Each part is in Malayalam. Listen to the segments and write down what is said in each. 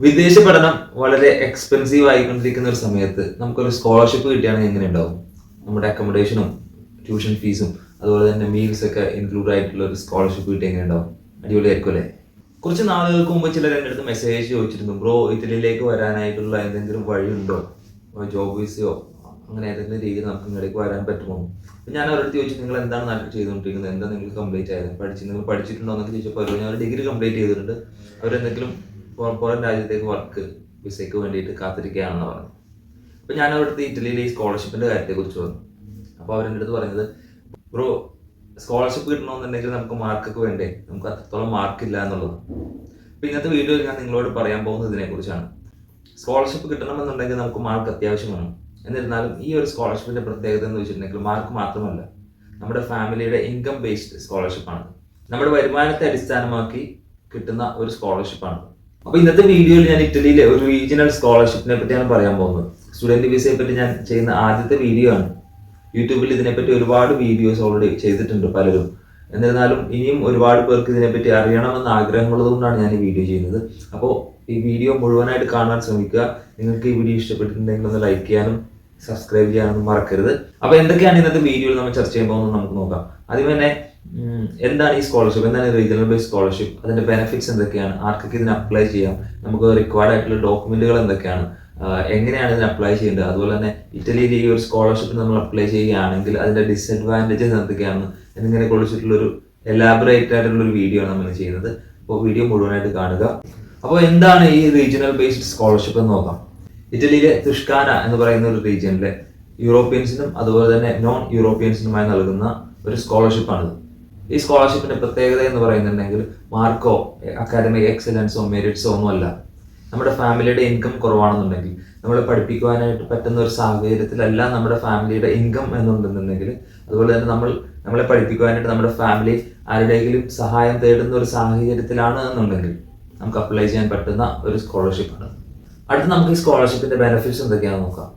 വിദേശ പഠനം വളരെ എക്സ്പെൻസീവ് ആയിക്കൊണ്ടിരിക്കുന്ന ഒരു സമയത്ത് നമുക്കൊരു സ്കോളർഷിപ്പ് കിട്ടുകയാണെങ്കിൽ എങ്ങനെ ഉണ്ടാവും? നമ്മുടെ അക്കോമഡേഷനും ട്യൂഷൻ ഫീസും അതുപോലെ തന്നെ മീൽസ് ഒക്കെ ഇൻക്ലൂഡ് ആയിട്ടുള്ള ഒരു സ്കോളർഷിപ്പ് കിട്ടിയ എങ്ങനെ ഉണ്ടാവും? അടിപൊളിയായിരിക്കും അല്ലേ? കുറച്ച് നാളുകൾക്ക് മുമ്പ് ചിലർ എൻ്റെ അടുത്ത് മെസ്സേജ് ചോദിച്ചിരുന്നു, ബ്രോ ഇറ്റലിയിലേക്ക് വരാനായിട്ടുള്ള എന്തെങ്കിലും വഴിയുണ്ടോ, ജോബ് വിസയോ അങ്ങനെ ഏതെങ്കിലും രീതിയിൽ നമുക്ക് ഇങ്ങോട്ടേക്ക് വരാൻ പറ്റുമോ? ഞാൻ അവരുടെ അടുത്ത് ചോദിച്ചു, നിങ്ങൾ എന്താണ് നാട്ടിൽ ചെയ്തുകൊണ്ടിരിക്കുന്നത്, എന്താ നിങ്ങൾ കംപ്ലീറ്റ് ആയത്, നിങ്ങൾ പഠിച്ചിട്ടുണ്ടോ എന്നൊക്കെ ചോദിച്ചപ്പോൾ ഞാൻ ഡിഗ്രി കംപ്ലീറ്റ് ചെയ്തിട്ടുണ്ട്, അവരെന്തെങ്കിലും പുറം രാജ്യത്തേക്ക് വർക്ക് വിസയ്ക്ക് വേണ്ടിയിട്ട് കാത്തിരിക്കുകയാണെന്ന് പറഞ്ഞു. അപ്പോൾ ഞാൻ അവരുടെ അടുത്ത് ഇറ്റലിയിലെ ഈ സ്കോളർഷിപ്പിൻ്റെ കാര്യത്തെക്കുറിച്ച് പറഞ്ഞു. അപ്പോൾ അവരെൻ്റെ അടുത്ത് പറഞ്ഞത്, ബ്രോ സ്കോളർഷിപ്പ് കിട്ടണമെന്നുണ്ടെങ്കിൽ നമുക്ക് മാർക്കൊക്കെ വേണ്ടേ, നമുക്ക് അത്രത്തോളം മാർക്കില്ല എന്നുള്ളത്. അപ്പോൾ ഇന്നത്തെ വീഡിയോയിൽ ഞാൻ നിങ്ങളോട് പറയാൻ പോകുന്നത് ഇതിനെക്കുറിച്ചാണ്. സ്കോളർഷിപ്പ് കിട്ടണമെന്നുണ്ടെങ്കിൽ നമുക്ക് മാർക്ക് അത്യാവശ്യമാണ്. എന്നിരുന്നാലും ഈ ഒരു സ്കോളർഷിപ്പിൻ്റെ പ്രത്യേകത എന്ന് വെച്ചിട്ടുണ്ടെങ്കിൽ മാർക്ക് മാത്രമല്ല, നമ്മുടെ ഫാമിലിയുടെ ഇൻകം ബേസ്ഡ് സ്കോളർഷിപ്പാണ്. നമ്മുടെ വരുമാനത്തെ അടിസ്ഥാനമാക്കി കിട്ടുന്ന ഒരു സ്കോളർഷിപ്പാണ്. അപ്പോൾ ഇന്നത്തെ വീഡിയോയിൽ ഞാൻ ഇറ്റലിയിലെ ഒരു റീജിയണൽ സ്കോളർഷിപ്പിനെ പറ്റിയാണ് പറയാൻ പോകുന്നത്. സ്റ്റുഡൻറ് വിസയെ പറ്റി ഞാൻ ചെയ്യുന്ന ആദ്യത്തെ വീഡിയോ ആണ്. യൂട്യൂബിൽ ഇതിനെപ്പറ്റി ഒരുപാട് വീഡിയോസ് ഓൾറെഡി ചെയ്തിട്ടുണ്ട് പലരും. എന്നിരുന്നാലും ഇനിയും ഒരുപാട് പേർക്ക് ഇതിനെപ്പറ്റി അറിയണമെന്ന് ആഗ്രഹമുള്ളത് കൊണ്ടാണ് ഞാൻ ഈ വീഡിയോ ചെയ്യുന്നത്. അപ്പോൾ ഈ വീഡിയോ മുഴുവനായിട്ട് കാണാൻ ശ്രമിക്കുക. നിങ്ങൾക്ക് ഈ വീഡിയോ ഇഷ്ടപ്പെട്ടിട്ടുണ്ടെങ്കിൽ ഒന്ന് ലൈക്ക് ചെയ്യാനും സബ്സ്ക്രൈബ് ചെയ്യാനൊന്നും മറക്കരുത്. അപ്പോൾ എന്തൊക്കെയാണ് ഇന്നത്തെ വീഡിയോയിൽ നമ്മൾ ചർച്ച ചെയ്യാൻ പോകുന്നത് നമുക്ക് നോക്കാം. ആദ്യം തന്നെ എന്താണ് ഈ സ്കോളർഷിപ്പ്, എന്താണ് റീജിയണൽ ബേസ്ഡ് സ്കോളർഷിപ്പ്, അതിന്റെ ബെനിഫിറ്റ്സ് എന്തൊക്കെയാണ്, ആർക്കൊക്കെ ഇതിന് അപ്ലൈ ചെയ്യാം, നമുക്ക് റിക്വയർഡ് ആയിട്ടുള്ള ഡോക്യുമെന്റുകൾ എന്തൊക്കെയാണ്, എങ്ങനെയാണ് ഇതിന് അപ്ലൈ ചെയ്യേണ്ടത്, അതുപോലെ തന്നെ ഇറ്റലിയിൽ ഈ ഒരു സ്കോളർഷിപ്പ് നമ്മൾ അപ്ലൈ ചെയ്യുകയാണെങ്കിൽ അതിന്റെ ഡിസഡ്വാൻറ്റേജസ് എന്തൊക്കെയാണ് എന്നിങ്ങനെ കുറിച്ചിട്ടുള്ളൊരു എലാബറേറ്റ് ആയിട്ടുള്ള ഒരു വീഡിയോ ആണ് നമ്മൾ ചെയ്യുന്നത്. അപ്പോൾ വീഡിയോ മുഴുവനായിട്ട് കാണുക. അപ്പോൾ എന്താണ് ഈ റീജിയണൽ ബേസ്ഡ് സ്കോളർഷിപ്പ് എന്ന് നോക്കാം. ഇറ്റലിയിലെ തുഷ്കാന എന്ന് പറയുന്ന ഒരു റീജിയനിലെ യൂറോപ്യൻസിനും അതുപോലെ തന്നെ നോൺ യൂറോപ്യൻസിനുമായി നൽകുന്ന ഒരു സ്കോളർഷിപ്പാണിത്. ഈ സ്കോളർഷിപ്പിന്റെ പ്രത്യേകത എന്ന് പറയുന്നുണ്ടെങ്കിൽ മാർക്കോ, അക്കാഡമിക് എക്സലൻസോ, മെറിറ്റ്സോ ഒന്നുമല്ല. നമ്മുടെ ഫാമിലിയുടെ ഇൻകം കുറവാണെന്നുണ്ടെങ്കിൽ, നമ്മളെ പഠിപ്പിക്കുവാനായിട്ട് പറ്റുന്ന ഒരു സാഹചര്യത്തിലല്ല നമ്മുടെ ഫാമിലിയുടെ ഇൻകം എന്നുണ്ടെന്നുണ്ടെങ്കിൽ, അതുപോലെ തന്നെ നമ്മളെ പഠിപ്പിക്കുവാനായിട്ട് നമ്മുടെ ഫാമിലി ആരുടെയെങ്കിലും സഹായം തേടുന്ന ഒരു സാഹചര്യത്തിലാണ് എന്നുണ്ടെങ്കിൽ നമുക്ക് അപ്ലൈ ചെയ്യാൻ പറ്റുന്ന ഒരു സ്കോളർഷിപ്പാണ്. അടുത്ത് നമുക്ക് ഈ സ്കോളർഷിപ്പിന്റെ ബെനിഫിറ്റ്സ് എന്തൊക്കെയാണെന്ന് നോക്കാം.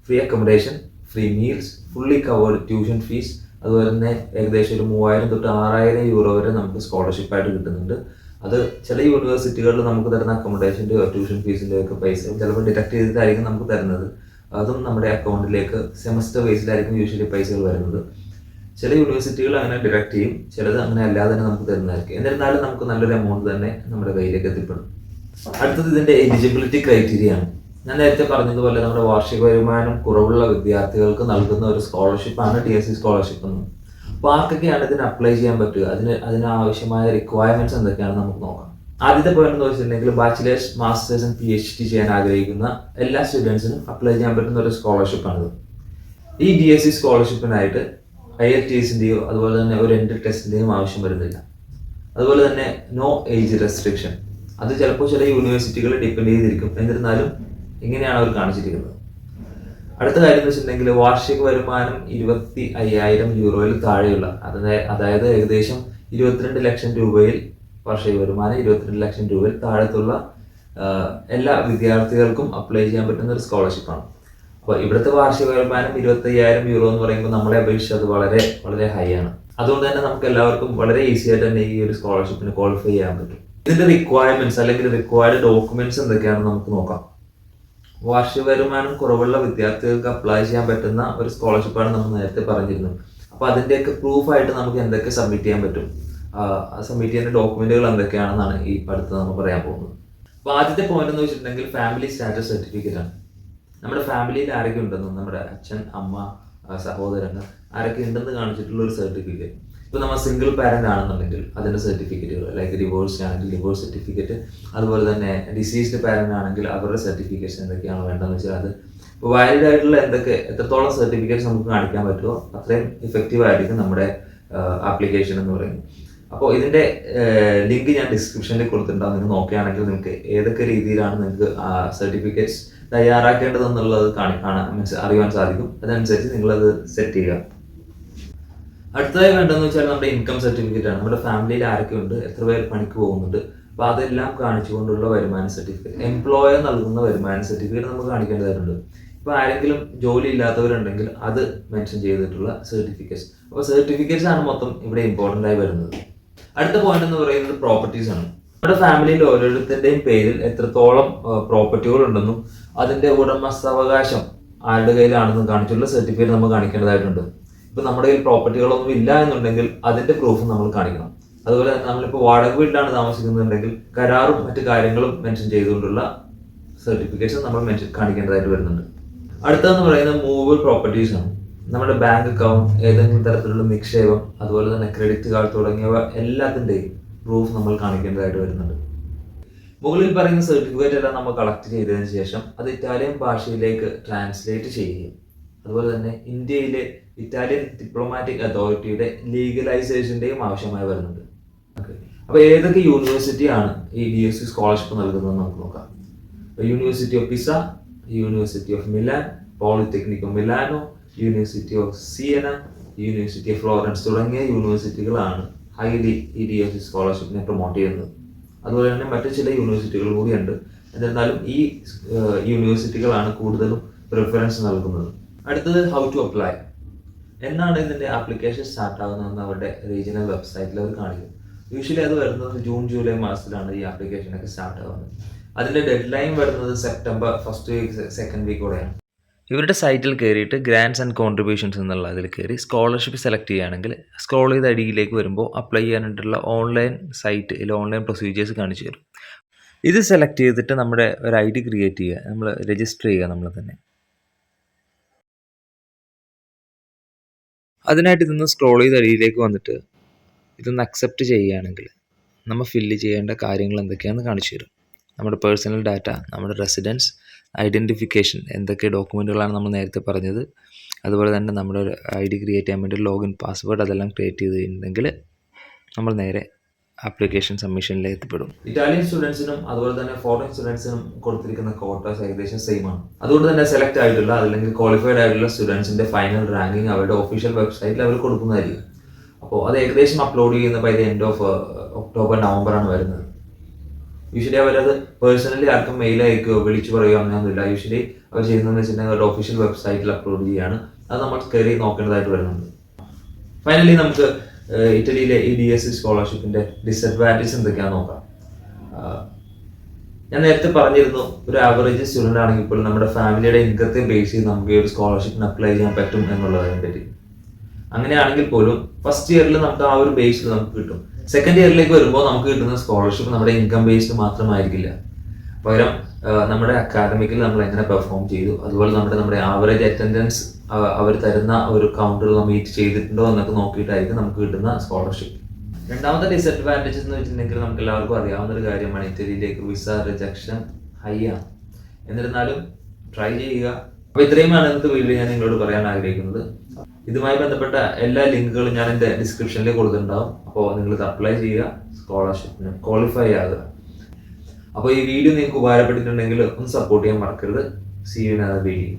Free accommodation, free meals, fully covered tuition fees, അതുപോലെ തന്നെ ഏകദേശം ഒരു 3000 തൊട്ട് 6000 യൂറോ വരെ നമുക്ക് സ്കോളർഷിപ്പായിട്ട് കിട്ടുന്നുണ്ട്. അത് ചില യൂണിവേഴ്സിറ്റികളിൽ നമുക്ക് തരുന്ന അക്കോമഡേഷൻ്റെയോ ട്യൂഷൻ ഫീസിൻ്റെയോ ഒക്കെ പൈസ ചിലപ്പോൾ ഡിഡക്ട് ചെയ്തിട്ടായിരിക്കും നമുക്ക് തരുന്നത്. അതും നമ്മുടെ അക്കൗണ്ടിലേക്ക് സെമസ്റ്റർ ബേസിലായിരിക്കും യൂഷ്വലി പൈസകൾ വരുന്നത്. ചില യൂണിവേഴ്സിറ്റികൾ അങ്ങനെ ഡിഡക്ട് ചെയ്യും, ചിലത് അങ്ങനെ അല്ലാതെ തന്നെ നമുക്ക് തരുന്നതായിരിക്കും. എന്നിരുന്നാലും നമുക്ക് നല്ലൊരു എമൗണ്ട് തന്നെ നമ്മുടെ കയ്യിലേക്ക് എത്തിപ്പെടും. അടുത്തത് ഇതിൻ്റെ എലിജിബിലിറ്റി ക്രൈറ്റീരിയ ആണ്. ഞാൻ നേരത്തെ പറഞ്ഞതുപോലെ നമ്മുടെ വാർഷിക വരുമാനം കുറവുള്ള വിദ്യാർത്ഥികൾക്ക് നൽകുന്ന ഒരു സ്കോളർഷിപ്പാണ് DSC സ്കോളർഷിപ്പ് എന്ന്. അപ്പോൾ ആർക്കൊക്കെയാണ് ഇതിന് അപ്ലൈ ചെയ്യാൻ പറ്റുക, അതിനാവശ്യമായ റിക്വയർമെന്റ്സ് എന്തൊക്കെയാണെന്ന് നമുക്ക് നോക്കാം. ആദ്യത്തെ പോയിന്റ് എന്ന് വെച്ചിട്ടുണ്ടെങ്കിൽ ബാച്ചിലേഴ്സ്, മാസ്റ്റേഴ്സ് ആൻഡ് PhD ചെയ്യാൻ ആഗ്രഹിക്കുന്ന എല്ലാ സ്റ്റുഡൻസിനും അപ്ലൈ ചെയ്യാൻ പറ്റുന്ന ഒരു സ്കോളർഷിപ്പാണിത്. ഈ DSC സ്കോളർഷിപ്പിനായിട്ട് IELTSൻ്റെയോ അതുപോലെ തന്നെ ഒരു എൻട്രി ടെസ്റ്റിൻ്റെയും ആവശ്യം വരുന്നില്ല. അതുപോലെ തന്നെ നോ ഏജ് റെസ്ട്രിക്ഷൻ. അത് ചിലപ്പോൾ ചില യൂണിവേഴ്സിറ്റികൾ ഡിപ്പെൻഡ് ചെയ്തിരിക്കും. എന്നിരുന്നാലും ഇങ്ങനെയാണ് അവർ കാണിച്ചിരിക്കുന്നത്. അടുത്ത കാര്യം എന്ന് വെച്ചിട്ടുണ്ടെങ്കിൽ വാർഷിക വരുമാനം 25,000 യൂറോയിൽ താഴെയുള്ള, അതായത് ഏകദേശം 22 ലക്ഷം രൂപയിൽ വാർഷിക വരുമാനം 22 ലക്ഷം രൂപയിൽ താഴത്തുള്ള എല്ലാ വിദ്യാർത്ഥികൾക്കും അപ്ലൈ ചെയ്യാൻ പറ്റുന്ന ഒരു സ്കോളർഷിപ്പാണ്. അപ്പോൾ ഇവിടുത്തെ വാർഷിക വരുമാനം 25,000 യൂറോ എന്ന് പറയുമ്പോൾ നമ്മളെ അപേക്ഷിച്ച് അത് വളരെ വളരെ ഹൈ ആണ്. അതുകൊണ്ട് തന്നെ നമുക്ക് എല്ലാവർക്കും വളരെ ഈസി ആയിട്ട് തന്നെ ഈ ഒരു സ്കോളർഷിപ്പിന് ക്വാളിഫൈ ചെയ്യാൻ പറ്റും. ഇതിന്റെ റിക്വയർമെന്റ്സ് അല്ലെങ്കിൽ റിക്വയർഡ് ഡോക്യുമെന്റ്സ് എന്തൊക്കെയാണെന്ന് നമുക്ക് നോക്കാം. വാർഷിക വരുമാനം കുറവുള്ള വിദ്യാർത്ഥികൾക്ക് അപ്ലൈ ചെയ്യാൻ പറ്റുന്ന ഒരു സ്കോളർഷിപ്പാണ് നമ്മൾ നേരത്തെ പറഞ്ഞിരുന്നത്. അപ്പോൾ അതിൻ്റെയൊക്കെ പ്രൂഫായിട്ട് നമുക്ക് എന്തൊക്കെ സബ്മിറ്റ് ചെയ്യാൻ പറ്റും, സബ്മിറ്റ് ചെയ്യുന്ന ഡോക്യുമെന്റുകൾ എന്തൊക്കെയാണെന്നാണ് ഈ അടുത്ത് നമ്മൾ പറയാൻ പോകുന്നത്. അപ്പോൾ ആദ്യത്തെ പോയിന്റ് എന്ന് വെച്ചിട്ടുണ്ടെങ്കിൽ ഫാമിലി സ്റ്റാറ്റസ് സർട്ടിഫിക്കറ്റ് ആണ്. നമ്മുടെ ഫാമിലിയിൽ ആരൊക്കെ ഉണ്ടെന്നും, നമ്മുടെ അച്ഛൻ, അമ്മ, സഹോദരങ്ങൾ ആരൊക്കെ ഉണ്ടെന്ന് കാണിച്ചിട്ടുള്ള ഒരു സർട്ടിഫിക്കറ്റ്. ഇപ്പോൾ നമ്മൾ സിംഗിൾ പാരന്റ് ആണെന്നുണ്ടെങ്കിൽ അതിൻ്റെ സർട്ടിഫിക്കറ്റുകൾ, ലൈക്ക് ഡിവോഴ്സ്ഡ് ആണെങ്കിൽ ഡിവോഴ്സ് സർട്ടിഫിക്കറ്റ്, അതുപോലെ തന്നെ ഡിസീസ്ഡ് പാരന്റ് ആണെങ്കിൽ അവരുടെ സർട്ടിഫിക്കറ്റ്സ് എന്തൊക്കെയാണ് വേണ്ടതെന്ന് വെച്ചാൽ അത് ഇപ്പോൾ വാലിഡ് ആയിട്ടുള്ള എത്രത്തോളം സർട്ടിഫിക്കറ്റ്സ് നമുക്ക് കാണിക്കാൻ പറ്റുമോ അത്രയും ഇഫക്റ്റീവ് ആയിരിക്കും നമ്മുടെ ആപ്ലിക്കേഷൻ എന്ന് പറയുന്നത്. അപ്പോൾ ഇതിൻ്റെ ലിങ്ക് ഞാൻ ഡിസ്ക്രിപ്ഷനിൽ കൊടുത്തിട്ടുണ്ടാകും. നിങ്ങൾ നോക്കുകയാണെങ്കിൽ നിങ്ങൾക്ക് ഏതൊക്കെ രീതിയിലാണ് നിങ്ങൾക്ക് സർട്ടിഫിക്കറ്റ്സ് തയ്യാറാക്കേണ്ടതെന്നുള്ളത് അറിയാൻ സാധിക്കും. അതനുസരിച്ച് നിങ്ങളത് സെറ്റ് ചെയ്യുക. അടുത്തതായി വേണ്ടതെന്ന് വെച്ചാൽ നമ്മുടെ ഇൻകം സർട്ടിഫിക്കറ്റ് ആണ്. നമ്മുടെ ഫാമിലിയിൽ ആരൊക്കെ ഉണ്ട്, എത്ര പേർ പണിക്ക് പോകുന്നുണ്ട്, അപ്പോൾ അതെല്ലാം കാണിച്ചുകൊണ്ടുള്ള വരുമാന സർട്ടിഫിക്കറ്റ്. എംപ്ലോയർ നൽകുന്ന വരുമാന സർട്ടിഫിക്കറ്റ് നമുക്ക് കാണിക്കേണ്ടതായിട്ടുണ്ട്. ഇപ്പോൾ ആരെങ്കിലും ജോലി ഇല്ലാത്തവരുണ്ടെങ്കിൽ അത് മെൻഷൻ ചെയ്തിട്ടുള്ള സർട്ടിഫിക്കറ്റ്സ്. അപ്പോൾ സർട്ടിഫിക്കറ്റ്സ് ആണ് മൊത്തം ഇവിടെ ഇമ്പോർട്ടൻ്റ് ആയി വരുന്നത്. അടുത്ത പോയിന്റ് എന്ന് പറയുന്നത് പ്രോപ്പർട്ടീസ് ആണ്. നമ്മുടെ ഫാമിലിയിൽ ഓരോരുത്തരുടെയും പേരിൽ എത്രത്തോളം പ്രോപ്പർട്ടികൾ ഉണ്ടെന്നും അതിന്റെ ഉടമസ്ഥാവകാശം ആരുടെ കയ്യിലാണെന്നും കാണിച്ചുള്ള സർട്ടിഫിക്കറ്റ് നമ്മൾ കാണിക്കേണ്ടതായിട്ടുണ്ട്. ഇപ്പൊ നമ്മുടെ കയ്യിൽ പ്രോപ്പർട്ടികളൊന്നും ഇല്ല എന്നുണ്ടെങ്കിൽ അതിന്റെ പ്രൂഫ് നമ്മൾ കാണിക്കണം. അതുപോലെ തന്നെ നമ്മളിപ്പോൾ വാടക വീട്ടിലാണ് താമസിക്കുന്നുണ്ടെങ്കിൽ കരാറും മറ്റു കാര്യങ്ങളും മെൻഷൻ ചെയ്തുകൊണ്ടുള്ള സർട്ടിഫിക്കറ്റ്സ് നമ്മൾ കാണിക്കേണ്ടതായിട്ട് വരുന്നുണ്ട്. അടുത്തതെന്ന് പറയുന്നത് മൂവബിൾ പ്രോപ്പർട്ടീസ് ആണ്. നമ്മുടെ ബാങ്ക് അക്കൗണ്ട്, ഏതെങ്കിലും തരത്തിലുള്ള നിക്ഷേപം, അതുപോലെ തന്നെ ക്രെഡിറ്റ് കാർഡ് തുടങ്ങിയവ എല്ലാത്തിൻ്റെയും പ്രൂഫ് നമ്മൾ കാണിക്കേണ്ടതായിട്ട് വരുന്നുണ്ട്. മുകളിൽ പറയുന്ന സർട്ടിഫിക്കറ്റ് എല്ലാം നമ്മൾ കളക്ട് ചെയ്തതിനു ശേഷം അത് ഇറ്റാലിയൻ ഭാഷയിലേക്ക് ട്രാൻസ്ലേറ്റ് ചെയ്യുകയും അതുപോലെ തന്നെ ഇന്ത്യയിലെ ഇറ്റാലിയൻ ഡിപ്ലോമാറ്റിക് അതോറിറ്റിയുടെ ലീഗലൈസേഷന്റെയും ആവശ്യമായി വരുന്നുണ്ട്. അപ്പൊ ഏതൊക്കെ യൂണിവേഴ്സിറ്റിയാണ് ഈ DSC സ്കോളർഷിപ്പ് നൽകുന്നത് നമുക്ക് നോക്കാം. University of Pisa, university of Milan, Politecnico Milano, university of Siena, university of Florence തുടങ്ങിയ യൂണിവേഴ്സിറ്റികളാണ് ഹൈലി ഈ DSC സ്കോളർഷിപ്പിനെ പ്രൊമോട്ട് ചെയ്യുന്നത്. അതുപോലെ തന്നെ മറ്റു ചില യൂണിവേഴ്സിറ്റികൾ കൂടിയുണ്ട്. എന്നിരുന്നാലും ഈ യൂണിവേഴ്സിറ്റികളാണ് കൂടുതലും പ്രിഫറൻസ് നൽകുന്നത്. അടുത്തത് ഹൗ ടു അപ്ലൈ. എന്നാണ് ഇതിന്റെ ആപ്ലിക്കേഷൻ സ്റ്റാർട്ട് ആകുന്നതെന്ന് അവരുടെ റീജിയണൽ വെബ്സൈറ്റിൽ അവർ കാണിക്കും. യൂഷ്വലി അത് വരുന്നത് ജൂൺ ജൂലൈ മാസത്തിലാണ് ഈ ആപ്ലിക്കേഷനൊക്കെ സ്റ്റാർട്ട് ആകുന്നത്. അതിന്റെ ഡെഡ് ലൈൻ വരുന്നത് സെപ്റ്റംബർ ഫസ്റ്റ് വീക്ക് സെക്കൻഡ് വീക്കോടെയാണ്. ഇവരുടെ സൈറ്റിൽ കയറിയിട്ട് ഗ്രാൻഡ്സ് ആൻഡ് കോൺട്രിബ്യൂഷൻസ് എന്നുള്ള അതിൽ കയറി സ്കോളർഷിപ്പ് സെലക്ട് ചെയ്യുകയാണെങ്കിൽ സ്ക്രോൾ ചെയ്ത് അടിയിലേക്ക് വരുമ്പോൾ അപ്ലൈ ചെയ്യാനായിട്ടുള്ള ഓൺലൈൻ സൈറ്റ് ഇതിൽ ഓൺലൈൻ പ്രൊസീജിയേഴ്സ് കാണിച്ചു തരും. ഇത് സെലക്ട് ചെയ്തിട്ട് നമ്മുടെ ഒരു ID ക്രിയേറ്റ് ചെയ്യുക, നമ്മൾ രജിസ്റ്റർ ചെയ്യുക നമ്മൾ തന്നെ. അതിനായിട്ട് ഇതൊന്ന് സ്ക്രോൾ ചെയ്ത് അടിയിലേക്ക് വന്നിട്ട് ഇതൊന്ന് അക്സെപ്റ്റ് ചെയ്യുകയാണെങ്കിൽ നമ്മൾ ഫില്ല് ചെയ്യേണ്ട കാര്യങ്ങൾ എന്തൊക്കെയാണെന്ന് കാണിച്ചു തരും. നമ്മുടെ പേഴ്സണൽ ഡാറ്റ, നമ്മുടെ റെസിഡൻസ്, ഐഡൻറ്റിഫിക്കേഷൻ, എന്തൊക്കെ ഡോക്യുമെൻറ്റുകളാണ് നമ്മൾ നേരത്തെ പറഞ്ഞത്, അതുപോലെ തന്നെ നമ്മുടെ ഒരു ID ക്രിയേറ്റ് ചെയ്യാൻ വേണ്ടി ലോഗിൻ പാസ്വേഡ് അതെല്ലാം ക്രിയേറ്റ് ചെയ്തിട്ടുണ്ടെങ്കിൽ നമ്മൾ നേരെ ആപ്ലിക്കേഷൻ സബ്മിഷനിലേക്ക് എത്തിപ്പെടും. ഇറ്റാലിയൻ സ്റ്റുഡൻസിനും അതുപോലെ തന്നെ ഫോറിൻ സ്റ്റുഡൻസിനും കൊടുത്തിരിക്കുന്ന ക്വാട്ടേഴ്സ് ഏകദേശം സെയിം ആണ്. അതുകൊണ്ട് തന്നെ സെലക്ട് ആയിട്ടുള്ള അല്ലെങ്കിൽ ക്വാളിഫൈഡ് ആയിട്ടുള്ള സ്റ്റുഡൻസിന്റെ ഫൈനൽ റാങ്കിങ് അവരുടെ ഒഫീഷ്യൽ വെബ്സൈറ്റിൽ അവർ കൊടുക്കുന്നതായിരിക്കും. അപ്പോൾ അത് ഏകദേശം അപ്ലോഡ് ചെയ്യുന്ന by the end of October November ആണ് വരുന്നത്. യൂഷ്വലി അവരത് പേഴ്സണലി ആർക്കും മെയിൽ അയക്കുകയോ വിളിച്ചു പറയുകയോ അങ്ങനെയൊന്നുമില്ല. യൂഷ്വലി അവർ ചെയ്യുന്നതെന്ന് വെച്ചിട്ടുണ്ടെങ്കിൽ അവരുടെ ഒഫീഷ്യൽ വെബ്സൈറ്റിൽ അപ്ലോഡ് ചെയ്യുകയാണ്. അത് നമ്മൾ കയറി നോക്കേണ്ടതായിട്ട് വരുന്നുണ്ട്. ഫൈനലി നമുക്ക് ഇറ്റലിയിലെ ഈ DSC സ്കോളർഷിപ്പിന്റെ ഡിസഡ്വാൻറ്റേജ് എന്തൊക്കെയാണെന്ന് നോക്കാം. ഞാൻ നേരത്തെ പറഞ്ഞിരുന്നു, ഒരു ആവറേജ് സ്റ്റുഡൻ്റ് ആണെങ്കിൽ പോലും നമ്മുടെ ഫാമിലിയുടെ ഇൻകത്തെ ബേസ് ചെയ്ത് നമുക്ക് ഈ ഒരു സ്കോളർഷിപ്പിന് അപ്ലൈ ചെയ്യാൻ പറ്റും എന്നുള്ളതിനെ പറ്റി. അങ്ങനെയാണെങ്കിൽ പോലും ഫസ്റ്റ് ഇയറിൽ നമുക്ക് ആ ഒരു ബേസിൽ നമുക്ക് കിട്ടും. സെക്കൻഡ് ഇയറിലേക്ക് വരുമ്പോൾ നമുക്ക് കിട്ടുന്ന സ്കോളർഷിപ്പ് നമ്മുടെ ഇൻകം ബേസ്ഡ് മാത്രമായിരിക്കില്ല. പകരം നമ്മുടെ അക്കാദമിക്കിൽ നമ്മൾ എങ്ങനെ പെർഫോം ചെയ്തു, അതുപോലെ നമ്മുടെ ആവറേജ് അറ്റൻഡൻസ് അവർ തരുന്ന ഒരു കൗണ്ടറിൽ മീറ്റ് ചെയ്തിട്ടുണ്ടോ എന്നൊക്കെ നോക്കിയിട്ടായിരിക്കും നമുക്ക് കിട്ടുന്ന സ്കോളർഷിപ്പ്. രണ്ടാമത്തെ ഡിസഡ്വാൻറ്റേജ് എന്ന് വെച്ചിട്ടുണ്ടെങ്കിൽ നമുക്ക് എല്ലാവർക്കും അറിയാവുന്ന ഒരു കാര്യമാണ്, ഇറ്റലിയിലേക്ക് വിസ റിജക്ഷൻ ഹൈ ആണ്. എന്നിരുന്നാലും ട്രൈ ചെയ്യുക. അപ്പോൾ ഇത്രയുമാണ് ഇന്നത്തെ വീഡിയോ ഞാൻ നിങ്ങളോട് പറയാൻ ആഗ്രഹിക്കുന്നത്. ഇതുമായി ബന്ധപ്പെട്ട എല്ലാ ലിങ്കുകളും ഞാൻ എൻ്റെ ഡിസ്ക്രിപ്ഷനിൽ കൊടുത്തിട്ടുണ്ടാവും. അപ്പോൾ നിങ്ങൾ ഇത് അപ്ലൈ ചെയ്യുക, സ്കോളർഷിപ്പിന് ക്വാളിഫൈ ആകുക. അപ്പോൾ ഈ വീഡിയോ നിങ്ങൾക്ക് ഉപകാരപ്പെട്ടിട്ടുണ്ടെങ്കിൽ ഒന്ന് സപ്പോർട്ട് ചെയ്യാൻ മറക്കരുത്. See you in other video.